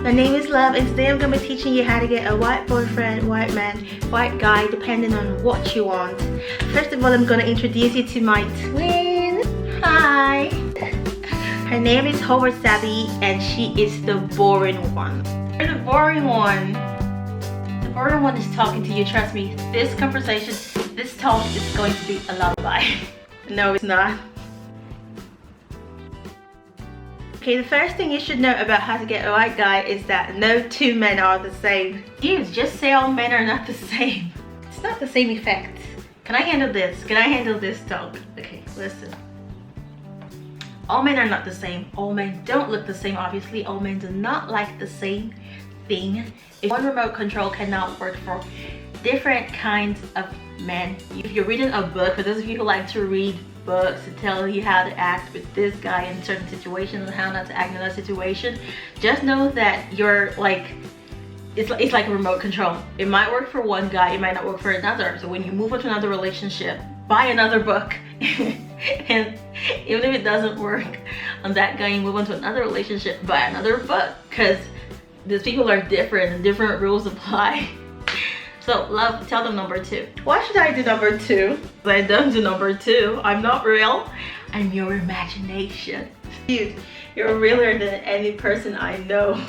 My name is Love, and today I'm going to be teaching you how to get a white boyfriend, white man, white guy, depending on what you want. First of all, I'm going to introduce you to my twin. Hi! Her name is Howard Sabi, and she is the boring one. The boring one. The boring one is talking to you. Trust me, this conversation, this talk is going to be a lullaby. No, it's not. Okay, the first thing you should know about how to get a white guy is that no two men are the same. Dude, just say all men are not the same. It's not the same effect. Can I handle this? Can I handle this talk? Okay, listen. All men are not the same. All men don't look the same, obviously. All men do not like the same thing. If one remote control cannot work for different kinds of men. If you're reading a book, for those of you who like to read books to tell you how to act with this guy in certain situations and how not to act in another situation, just know that you're like, it's like a remote control. It might work for one guy, it might not work for another. So when you move on to another relationship, buy another book. And even if it doesn't work on that guy, you move on to another relationship, buy another book, because these people are different and different rules apply. So, Love, tell them number 2. Why should I do number 2? I don't do number 2. I'm not real. I'm your imagination. Dude, you're realer than any person I know.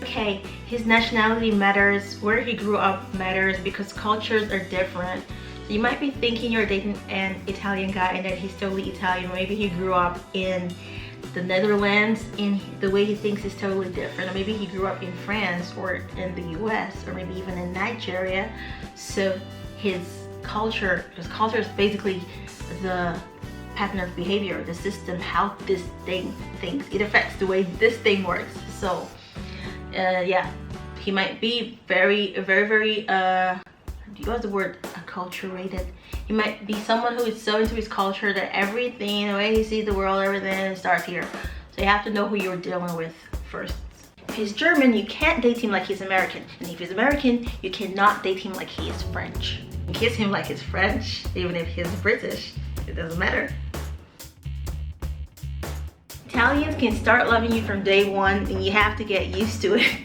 Okay, his nationality matters. Where he grew up matters because cultures are different. So you might be thinking you're dating an Italian guy and that he's totally Italian. Maybe he grew up in the Netherlands and the way he thinks is totally different, or maybe he grew up in France or in the US or maybe even in Nigeria. So his culture is basically the pattern of behavior, the system, how this thing thinks. It affects the way this thing works. So yeah, he might be very what's the word, acculturated. He might be someone who is so into his culture that everything, the way he sees the world, everything starts here. So you have to know who you're dealing with first. If he's German, you can't date him like he's American. And if he's American, you cannot date him like he is French. You kiss him like he's French, even if he's British. It doesn't matter. Italians can start loving you from day one, and you have to get used to it.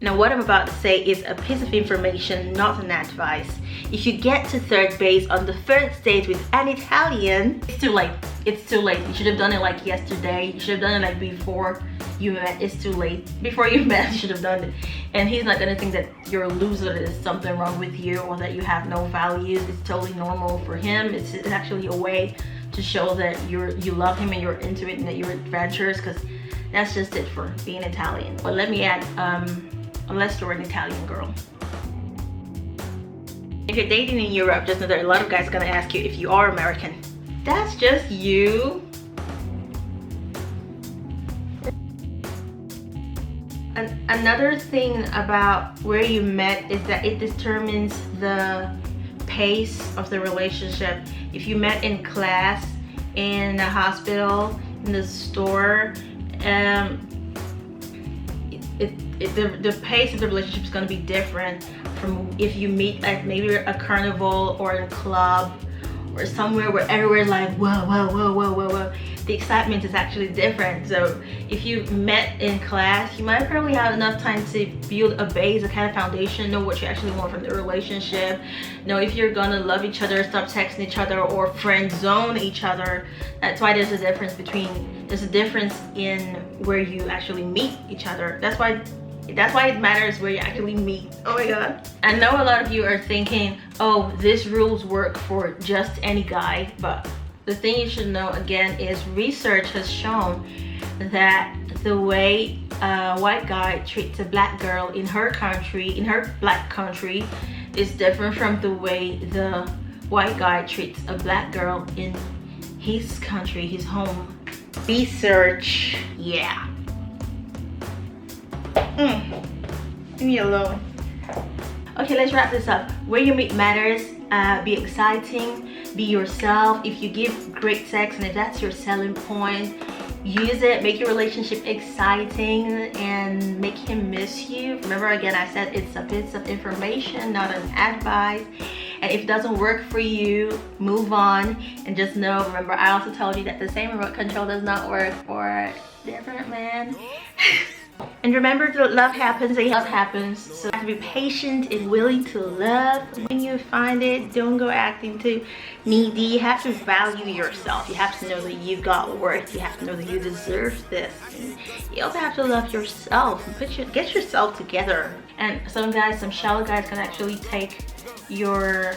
Now what I'm about to say is a piece of information, not an advice. If you get to third base on the first date with an Italian, it's too late. It's too late. You should have done it like yesterday. You should have done it like before you met. It's too late. Before you met, you should have done it. And he's not gonna think that you're a loser, that there's something wrong with you, or that you have no values. It's totally normal for him. It's actually a way to show that you love him and you're into it and that you're adventurous, because that's just it for being Italian. But let me add, unless you're an Italian girl. If you're dating in Europe, just know that a lot of guys are gonna ask you if you are American. That's just you. Another thing about where you met is that it determines the pace of the relationship. If you met in class, in a hospital, in the store, the pace of the relationship is going to be different from if you meet at maybe a carnival or a club or somewhere where everywhere's like whoa, whoa, whoa, whoa, whoa, whoa. The excitement is actually different. So if you met in class, you might probably have enough time to build a base, a kind of foundation, know what you actually want from the relationship, know if you're gonna love each other, stop texting each other, or friend zone each other. That's why there's a difference in where you actually meet each other. That's why it matters where you actually meet. Oh my god. I know a lot of you are thinking, oh, these rules work for just any guy, but the thing you should know again is research has shown that the way a white guy treats a black girl in her country, in her black country, is different from the way the white guy treats a black girl in his country, his home. Research, yeah. Leave me alone. Okay, let's wrap this up. Where you meet matters. Be exciting, be yourself. If you give great sex and if that's your selling point, use it. Make your relationship exciting and make him miss you. Remember, again, I said it's a piece of information, not an advice. And if it doesn't work for you, move on. And just know, remember, I also told you that the same remote control does not work for different men. And remember that love happens and love happens. So you have to be patient and willing to love. When you find it, don't go acting too needy. You have to value yourself. You have to know that you've got worth. You have to know that you deserve this. And you also have to love yourself and get yourself together. And some shallow guys can actually take your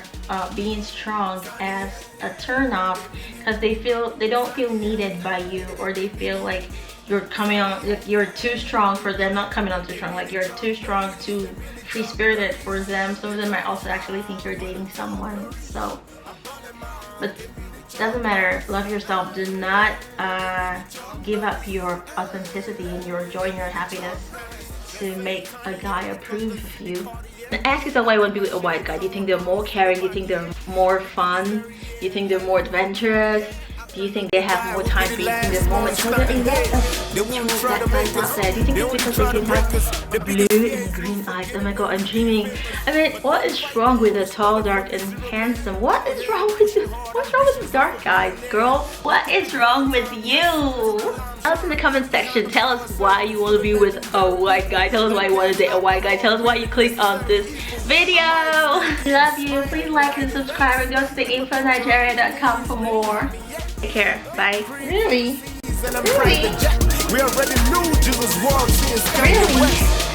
being strong as a turn off because they don't feel needed by you, or they feel like you're too strong for them, not coming on too strong, like you're too strong, too free-spirited for them. Some of them might also actually think you're dating someone. So, but it doesn't matter. Love yourself. Do not give up your authenticity and your joy and your happiness to make a guy approve of you. And ask yourself why you want to be with a white guy. Do you think they're more caring? Do you think they're more fun? Do you think they're more adventurous? Do you think they have more time for you? Do you think they're more mature? Do you think it's because they can have blue and green eyes? Oh my god, I'm dreaming. I mean, what is wrong with a tall, dark, and handsome? What's wrong with dark guys, girl? What is wrong with you? Tell us in the comment section. Tell us why you want to be with a white guy. Tell us why you want to date a white guy. Tell us why you clicked on this video. Love you. Please like and subscribe and go to theinfonigeria.com for more. Take care. Bye. Really? Really? We already knew Jesus was Really?